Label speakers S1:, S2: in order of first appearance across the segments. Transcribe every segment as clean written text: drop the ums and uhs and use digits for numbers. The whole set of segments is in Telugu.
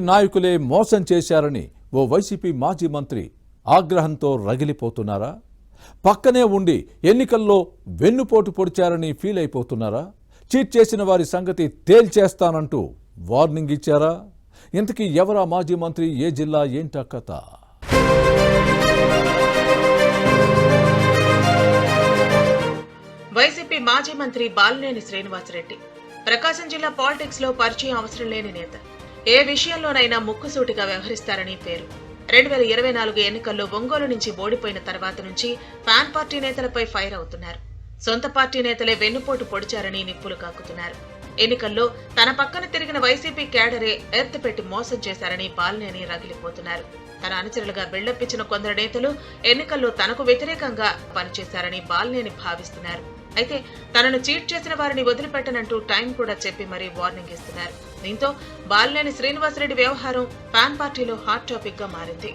S1: నాయకులే మోసం చేశారని ఓ వైసీపీ మాజీ మంత్రి ఆగ్రహంతో రగిలిపోతున్నారా? పక్కనే ఉండి ఎన్నికల్లో వెన్నుపోటు పొడిచారని ఫీల్ అయిపోతున్నారా? చీట్ చేసిన వారి సంగతి తేల్చేస్తానంటూ వార్నింగ్ ఇచ్చారా? ఇంతకీ ఎవరా మాజీ మంత్రి, ఏ జిల్లా, ఏంటా కథ?
S2: వైసీపీ మాజీ మంత్రి బాలినేని శ్రీనివాసరెడ్డి ప్రకాశం జిల్లా పాలిటిక్స్ లో పరిచయం అవసరం లేని నేత. ఏ విషయంలోనైనా ముక్కుసూటిగా వ్యవహరిస్తారని పేరు. 2024 ఎన్నికల్లో ఒంగోలు నుంచి ఓడిపోయిన తర్వాత నుంచి ఫ్యాన్ పార్టీ నేతలపై ఫైర్ అవుతున్నారు. సొంత పార్టీ నేతలే వెన్నుపోటు పొడిచారని నిప్పులు కాక్కుతున్నారు. ఎన్నికల్లో తన పక్కన తిరిగిన వైసీపీ క్యాడరే ఎర్త్ పెట్టి మోసం చేశారని బాలినేని రగిలిపోతున్నారు. తన అనుచరులుగా బిల్డప్పిచ్చిన కొందరు నేతలు ఎన్నికల్లో తనకు వ్యతిరేకంగా పనిచేశారని బాలినేని భావిస్తున్నారు. అయితే తనను చీట్ చేసిన వారిని వదిలిపెట్టనంటూ టైం కూడా చెప్పి మరీ వార్నింగ్ ఇస్తున్నారు. దీంతో బాలినేని శ్రీనివాసరెడ్డి వ్యవహారం ఫ్యాన్ పార్టీలో హాట్ టాపిక్ గా మారింది.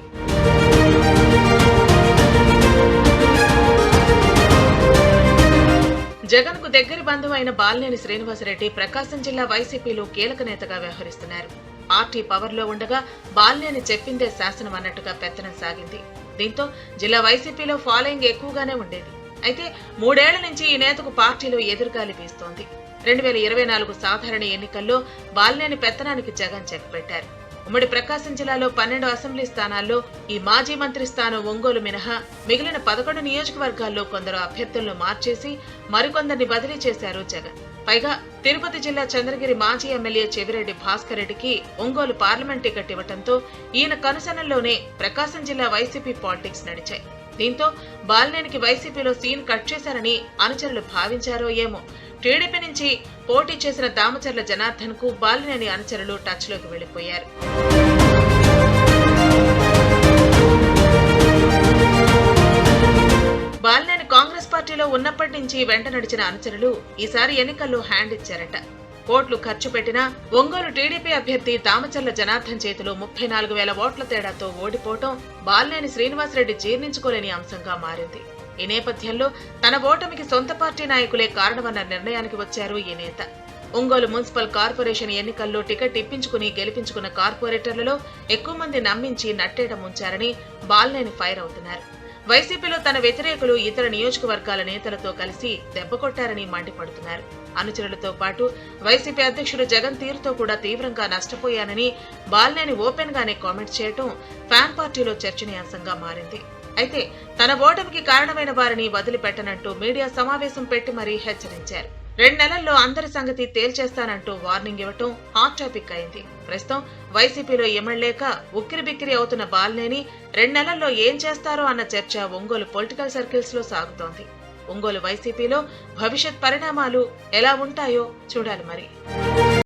S2: జగన్ కు దగ్గరి బంధువు అయిన బాలినేని శ్రీనివాసరెడ్డి ప్రకాశం జిల్లా వైసీపీలో కీలక నేతగా వ్యవహరిస్తున్నారు. పార్టీ పవర్ లో ఉండగా బాలినేని చెప్పిందే శాసనం అన్నట్టుగా పెత్తనం సాగింది. దీంతో జిల్లా వైసీపీలో ఫాలోయింగ్ ఎక్కువగానే ఉండేది. అయితే 3 ఏళ్ల నుంచి ఈ నేతకు పార్టీలో ఎదురుగాలి వీస్తోంది. 2024 సాధారణ ఎన్నికల్లో బాలినేని పెత్తనానికి జగన్ చెక్ పెట్టారు. ఉమ్మడి ప్రకాశం జిల్లాలో 12 అసెంబ్లీ స్థానాల్లో ఈ మాజీ మంత్రి స్థానం ఒంగోలు మినహా మిగిలిన 11 నియోజకవర్గాల్లో కొందరు అభ్యర్థులను మార్చేసి మరికొందరిని బదిలీ చేశారు జగన్. పైగా తిరుపతి జిల్లా చంద్రగిరి మాజీ ఎమ్మెల్యే చెవిరెడ్డి భాస్కర్ రెడ్డికి ఒంగోలు పార్లమెంట్ టికెట్ ఇవ్వడంతో ఈయన కనుసన్నల్లోనే ప్రకాశం జిల్లా వైసీపీ పాలిటిక్స్ నడిచాయి. దీంతో బాలినేనికి వైసీపీలో సీన్ కట్ చేశారని అనుచరులు భావించారో ఏమో. టీడీపీ నుంచి పోటీ చేసిన దామచర్ల జనార్దన్ కు బాలినేని అనుచరులు టచ్ లోకి వెళ్లిపోయారు. బాలినేని కాంగ్రెస్ పార్టీలో ఉన్నప్పటి నుంచి వెంట నడిచిన అనుచరులు ఈసారి ఎన్నికల్లో హ్యాండ్ ఇచ్చారట. కోట్లు ఖర్చు పెట్టినా ఒంగోలు టీడీపీ అభ్యర్థి దామచర్ల జనార్దన్ చేతిలో 34,000 ఓట్ల తేడాతో ఓడిపోవటం బాలినేని శ్రీనివాసరెడ్డి జీర్ణించుకోలేని అంశంగా మారింది. ఈ నేపథ్యంలో తన ఓటమికి సొంత పార్టీ నాయకులే కారణమన్న నిర్ణయానికి వచ్చారు ఈ నేత. ఒంగోలు మున్సిపల్ కార్పొరేషన్ ఎన్నికల్లో టికెట్ ఇప్పించుకుని గెలిపించుకున్న కార్పొరేటర్లలో ఎక్కువ మంది నమ్మించి నట్టేట ముంచారని బాలినేని ఫైర్ అవుతున్నారు. వైసీపీలో తన వ్యతిరేకులు ఇతర నియోజకవర్గాల నేతలతో కలిసి దెబ్బకొట్టారని మండిపడుతున్నారు. అనుచరులతో పాటు వైసీపీ అధ్యక్షుడు జగన్ తీరుతో కూడా తీవ్రంగా నష్టపోయానని బాలినేని ఓపెన్ గానే కామెంట్ చేయటం ఫ్యాన్ పార్టీలో చర్చనీయాంశంగా మారింది. అయితే తన ఓటమికి కారణమైన వారిని వదిలిపెట్టనంటూ మీడియా సమావేశం పెట్టి మరీ హెచ్చరించారు. 2 నెలల్లో అందరి సంగతి తేల్చేస్తానంటూ వార్నింగ్ ఇవ్వటం హాట్ టాపిక్ అయింది. ప్రస్తుతం వైసీపీలో ఎమ్మెల్యేక ఉక్కిరిబిక్కిరి అవుతున్న బాలినేని 2 నెలల్లో ఏం చేస్తారో అన్న చర్చ ఒంగోలు పొలిటికల్ సర్కిల్స్ లో సాగుతోంది. ఒంగోలు వైసీపీలో భవిష్యత్ పరిణామాలు ఎలా ఉంటాయో చూడాలి మరి.